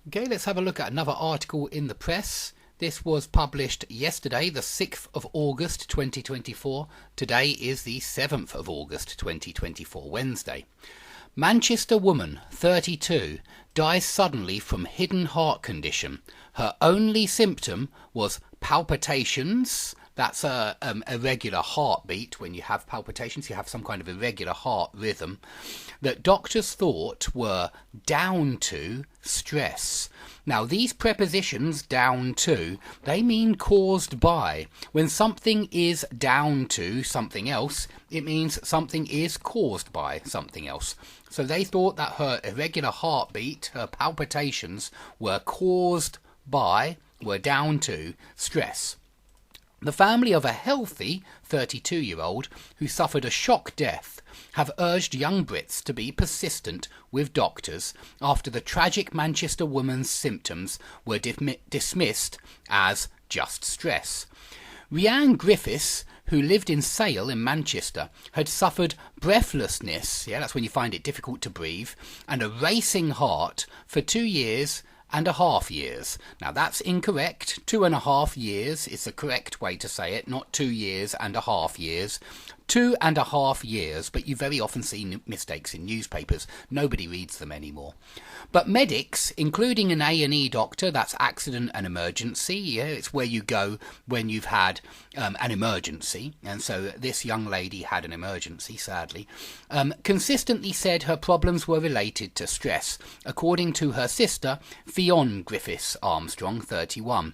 Okay, let's have a look at another article in the press. This was published yesterday, the 6th of August 2024. Today is the 7th of August 2024, Wednesday. Manchester woman, 32, dies suddenly from hidden heart condition. Her only symptom was palpitations. That's a irregular heartbeat. When you have palpitations, you have some kind of irregular heart rhythm that doctors thought were down to stress. Now, these prepositions, down to, they mean caused by. When something is down to something else, it means something is caused by something else. So they thought that her irregular heartbeat, her palpitations, were caused by, were down to stress. The family of a healthy 32-year-old who suffered a shock death have urged young Brits to be persistent with doctors after the tragic Manchester woman's symptoms were dismissed as just stress. Rhian Griffith, who lived in Sale in Manchester, had suffered breathlessness, that's when you find it difficult to breathe, and a racing heart for 2.5 years. Now that's incorrect. 2.5 years is the correct way to say it, not 2.5 years. 2.5 years, but you very often see mistakes in newspapers. Nobody reads them anymore. But medics, including an A&E doctor, that's accident and emergency, it's where you go when you've had an emergency, and so this young lady had an emergency, sadly, consistently said her problems were related to stress, according to her sister, Rhian Griffith Armstrong, 31.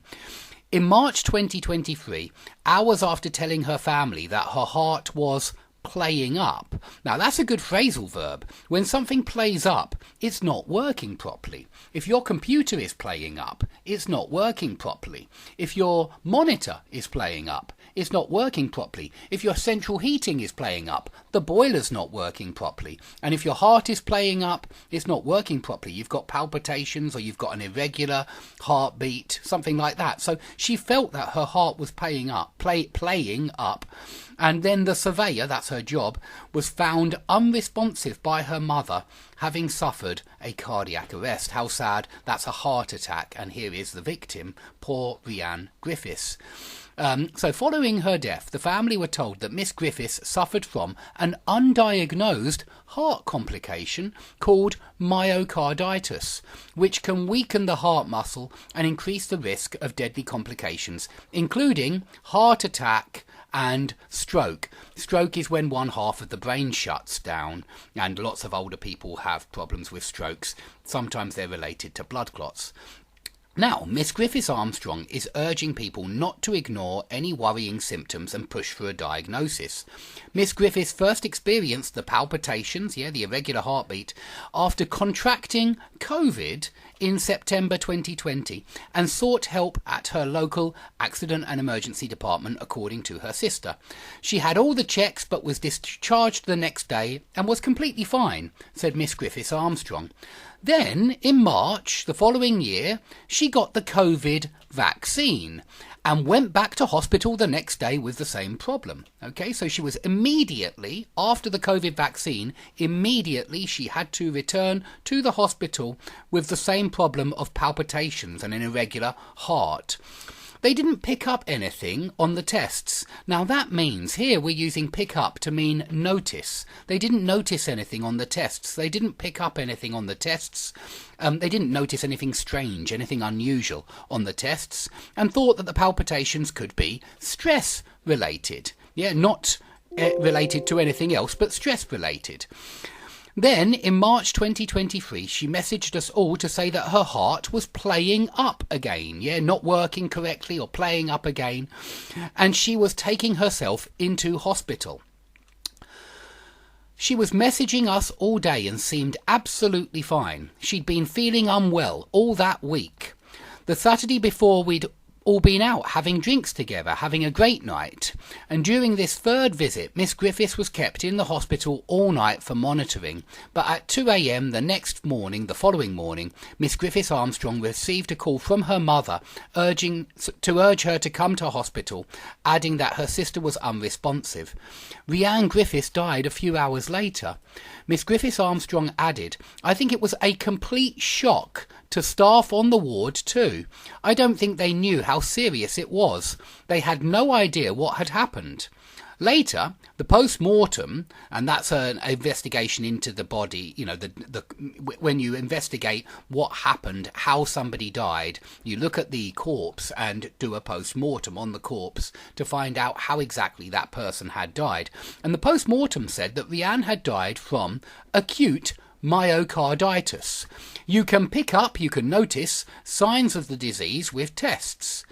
In March 2023, hours after telling her family that her heart was playing up. Now that's a good phrasal verb. When something plays up, it's not working properly. If your computer is playing up, it's not working properly. If your monitor is playing up, it's not working properly. If your central heating is playing up, the boiler's not working properly. And if your heart is playing up, it's not working properly. You've got palpitations or you've got an irregular heartbeat, something like that. So she felt that her heart was playing up. And then the surveyor, that's her job, was found unresponsive by her mother, having suffered a cardiac arrest. How sad, that's a heart attack, and here is the victim, poor Rhian Griffiths. So following her death, the family were told that Miss Griffiths suffered from an undiagnosed heart complication called myocarditis, which can weaken the heart muscle and increase the risk of deadly complications, including heart attack and stroke. Stroke is when one half of the brain shuts down, and lots of older people have problems with strokes. Sometimes they're related to blood clots. Now, Miss Griffith Armstrong is urging people not to ignore any worrying symptoms and push for a diagnosis. Miss Griffith first experienced the palpitations, the irregular heartbeat, after contracting COVID in September 2020 and sought help at her local accident and emergency department, according to her sister. She had all the checks but was discharged the next day and was completely fine, said Miss Griffith Armstrong. Then, in March the following year, she got the COVID vaccine and went back to hospital the next day with the same problem. Okay, so she was immediately, after the COVID vaccine, she had to return to the hospital with the same problem of palpitations and an irregular heart. They didn't pick up anything on the tests. Now that means here we're using pick up to mean notice. They didn't notice anything on the tests. They didn't pick up anything on the tests. They didn't notice anything strange, anything unusual on the tests, and thought that the palpitations could be stress related. Not related to anything else, but stress related. Then, in March 2023, she messaged us all to say that her heart was playing up again, not working correctly or playing up again, and she was taking herself into hospital. She was messaging us all day and seemed absolutely fine. She'd been feeling unwell all that week. The Saturday before, we'd all been out having drinks together, having a great night. And during this third visit, Miss Griffiths was kept in the hospital all night for monitoring. But at 2 a.m. the following morning, Miss Griffiths Armstrong received a call from her mother urge her to come to hospital, adding that her sister was unresponsive. Rhian Griffiths died a few hours later. Miss Griffiths Armstrong added, "I think it was a complete shock to staff on the ward too. I don't think they knew how serious it was. They had no idea what had happened. Later, the post-mortem, and that's an investigation into the body, you know, when you investigate what happened, how somebody died, you look at the corpse and do a post-mortem on the corpse to find out how exactly that person had died. And the post-mortem said that Rhian had died from acute myocarditis. You can notice signs of the disease with tests.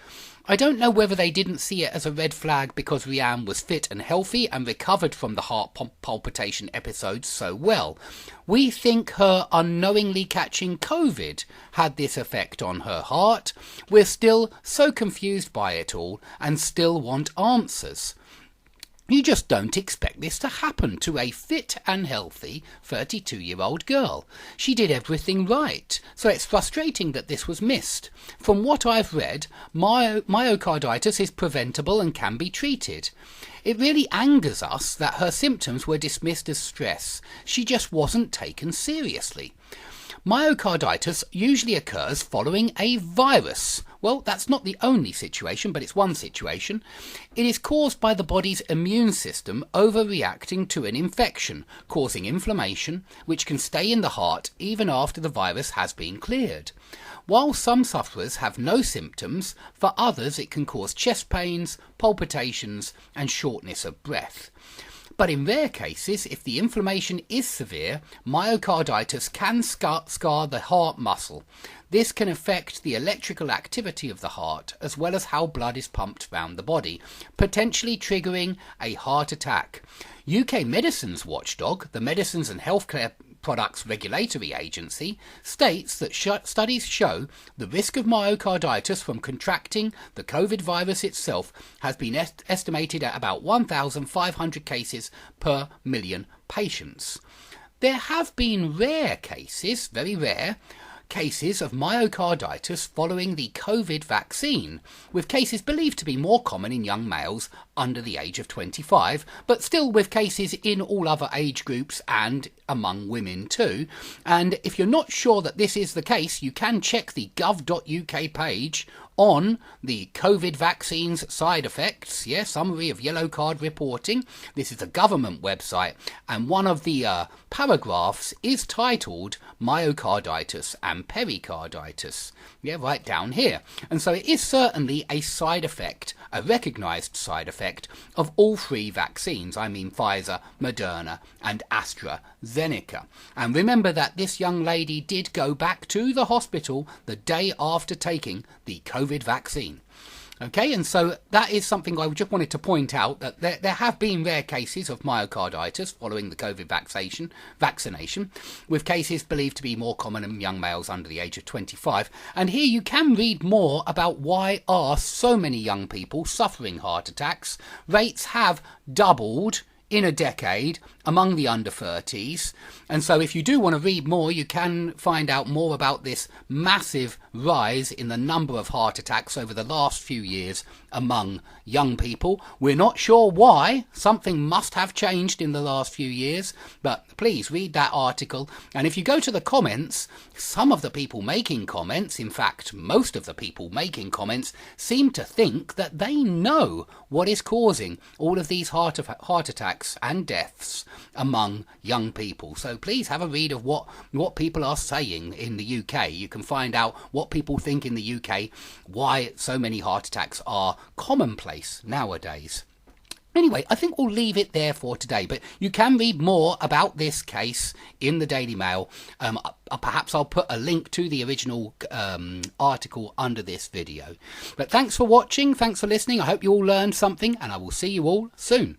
I don't know whether they didn't see it as a red flag because Rhian was fit and healthy and recovered from the heart palpitation episodes so well. We think her unknowingly catching COVID had this effect on her heart. We're still so confused by it all and still want answers. You just don't expect this to happen to a fit and healthy 32-year-old girl. She did everything right, so it's frustrating that this was missed. From what I've read, myocarditis is preventable and can be treated. It really angers us that her symptoms were dismissed as stress. She just wasn't taken seriously. Myocarditis usually occurs following a virus. Well, that's not the only situation, but it's one situation. It is caused by the body's immune system overreacting to an infection, causing inflammation, which can stay in the heart even after the virus has been cleared. While some sufferers have no symptoms, for others it can cause chest pains, palpitations, and shortness of breath. But in rare cases, if the inflammation is severe, myocarditis can scar the heart muscle. This can affect the electrical activity of the heart, as well as how blood is pumped around the body, potentially triggering a heart attack. UK Medicines Watchdog, the Medicines and Healthcare Products Regulatory Agency, states that studies show the risk of myocarditis from contracting the COVID virus itself has been estimated at about 1,500 cases per million patients. There have been rare cases, very rare, cases of myocarditis following the COVID vaccine, with cases believed to be more common in young males under the age of 25, but still with cases in all other age groups and among women too. And if you're not sure that this is the case, you can check the gov.uk page on the COVID vaccines side effects, summary of yellow card reporting. This is a government website, and one of the paragraphs is titled Myocarditis and Pericarditis, right down here. And so it is certainly a side effect, a recognised side effect of all three vaccines. I mean Pfizer, Moderna and AstraZeneca. And remember that this young lady did go back to the hospital the day after taking the COVID vaccine. Okay, and so that is something I just wanted to point out, that there have been rare cases of myocarditis following the COVID vaccination, with cases believed to be more common in young males under the age of 25. And here you can read more about why are so many young people suffering heart attacks. Rates have doubled in a decade among the under 30s. And so if you do want to read more, you can find out more about this massive rise in the number of heart attacks over the last few years among young people. We're not sure why. Something must have changed in the last few years, but please read that article. And if you go to the comments, some of the people making comments, in fact most of the people making comments, seem to think that they know what is causing all of these heart attacks and deaths among young people. So please have a read of what people are saying in the UK. You can find out what people think in the UK, why so many heart attacks are commonplace nowadays. Anyway, I think we'll leave it there for today, but you can read more about this case in the Daily Mail. Perhaps I'll put a link to the original article under this video. But thanks for watching, thanks for listening. I hope you all learned something, and I will see you all soon.